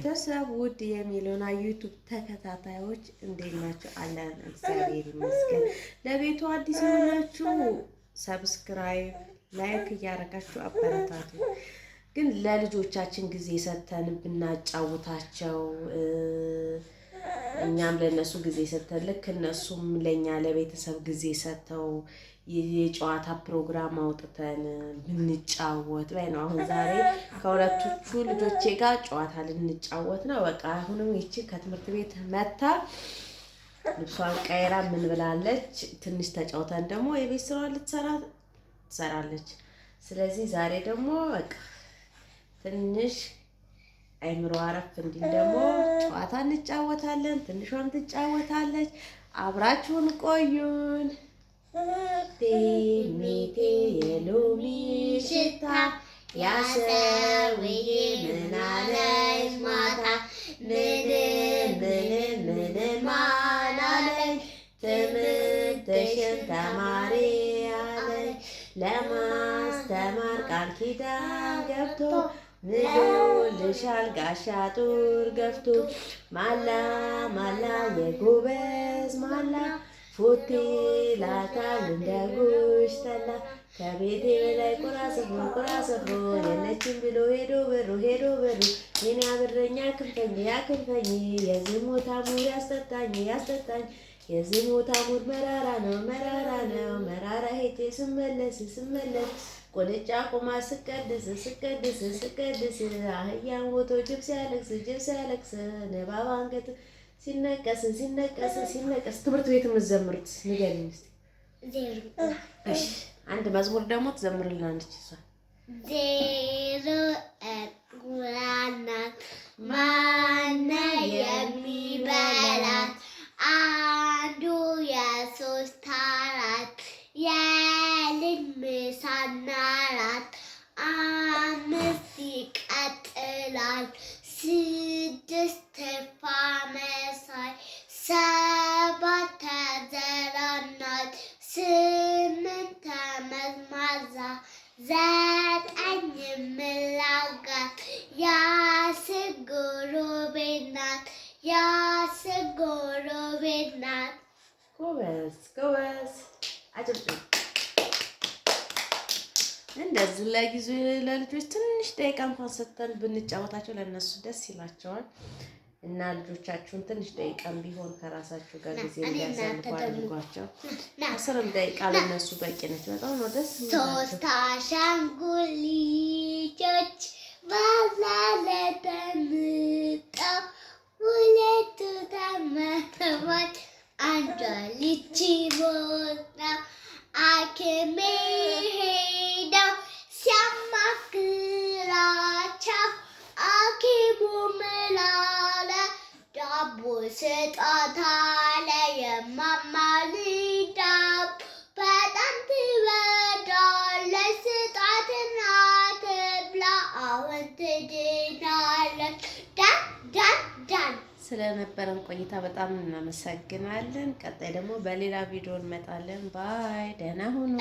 ቤተሰብ ውድ የሚሊዮና ዩቲዩብ ተከታታዮች እንዴት ናችሁ? አለን እግዚአብሔር ይመስገን። ለቤቱ አዲስ የሆናችሁ ሰብስክራይብ፣ ላይክ እያደረጋችሁ አበረታቱ። ግን ለልጆቻችን ጊዜ ሰተን ብናጫውታቸው እኛም ለነሱ ጊዜ ሰተን ልክ እነሱም ለኛ ለቤተሰብ ጊዜ ሰተው የጨዋታ ፕሮግራም አውጥተን ብንጫወት ላይ ነው። አሁን ዛሬ ከሁለቶቹ ልጆቼ ጋር ጨዋታ ልንጫወት ነው። በቃ አሁንም ይቺ ከትምህርት ቤት መታ ልብሷን ቀይራ ምን ብላለች፣ ትንሽ ተጫውተን ደግሞ የቤት ስራዋን ትሰራለች። ስለዚህ ዛሬ ደግሞ በቃ ትንሽ አይምሮ አረፍ እንዲል ደግሞ ጨዋታ እንጫወታለን። ትንሿም ትጫወታለች። አብራችሁን ቆዩን። ቴሜቴ የሎሚ ሽታ ያሰውዬ ምን አለች ማታ ምንም አላለኝ ትምህርትሽን ተማሪ አለኝ ለማስተማር ቃል ኪዳን ገብቶ ምሎልሻል ጋሻ ጦር ገፍቶ ማላ ማላ የጎበዝ ማላ ፎቴ ላታል እንደ ጉሽ ተላ ከቤቴ በላይ ቁራ ሰፍሮ የለችም ብሎ ሄዶ በሩ የኔ አብረኛ ክንፈኝ የዝሙት አሙር ያስጠጣኝ የዝሙት አሙር መራራ ነው መራራ ሄጄ ስመለስ ቆንጫ ቁማ ስቀድስ አህያን ሞቶ ጅብ ሲያለቅስ ነባባ አንገት ሲነቀስ ትምህርት ቤት የምትዘምሩት ንገሪኝ እስኪ። እሺ አንድ መዝሙር ደግሞ ትዘምርልናለች እሷ። ዜሮ እንቁላልናት ማነው የሚበላት? አንዱ የሶስት አራት የልጅ ምሳና እራት አምስት ይቀጥላል ስድስት ተፋ መሳይ ሰባት ተዘራናት ስምንት ተመዝማዛ ዘጠኝ ምላጋት የአስር ጎረቤት ናት። ጎበዝ አጭብጭብ። እንደዚህ ለጊዜ ለልጆች ትንሽ ደቂቃ እንኳን ሰጥተን ብንጫወታቸው ለእነሱ ደስ ይላቸዋል። እና ልጆቻችሁን ትንሽ ደቂቃም ቢሆን ከራሳችሁ ጋር ጊዜ እንዲያሳልፉ አድርጓቸው። 10 ደቂቃ ለእነሱ በቂ ነች። በጣም ነው ደስ የሚላቸው። 3 አሻንጉሊቶች ባዛለ ተምጠው 2 ተመተዋል አንዷ ልጅ ቦታ አክሜ ሄደው ሲያማክራቸው አኪሙ ምላለ ዳቦ ስጣት አለ የማማ ልጅ ዳቦ በጣም ትወዳለች ስጣትና ትብላ አሁን ትድናለች። ዳን ስለነበረን ቆይታ በጣም እናመሰግናለን። ቀጣይ ደግሞ በሌላ ቪዲዮ እንመጣለን። ባይ፣ ደህና ሁኑ።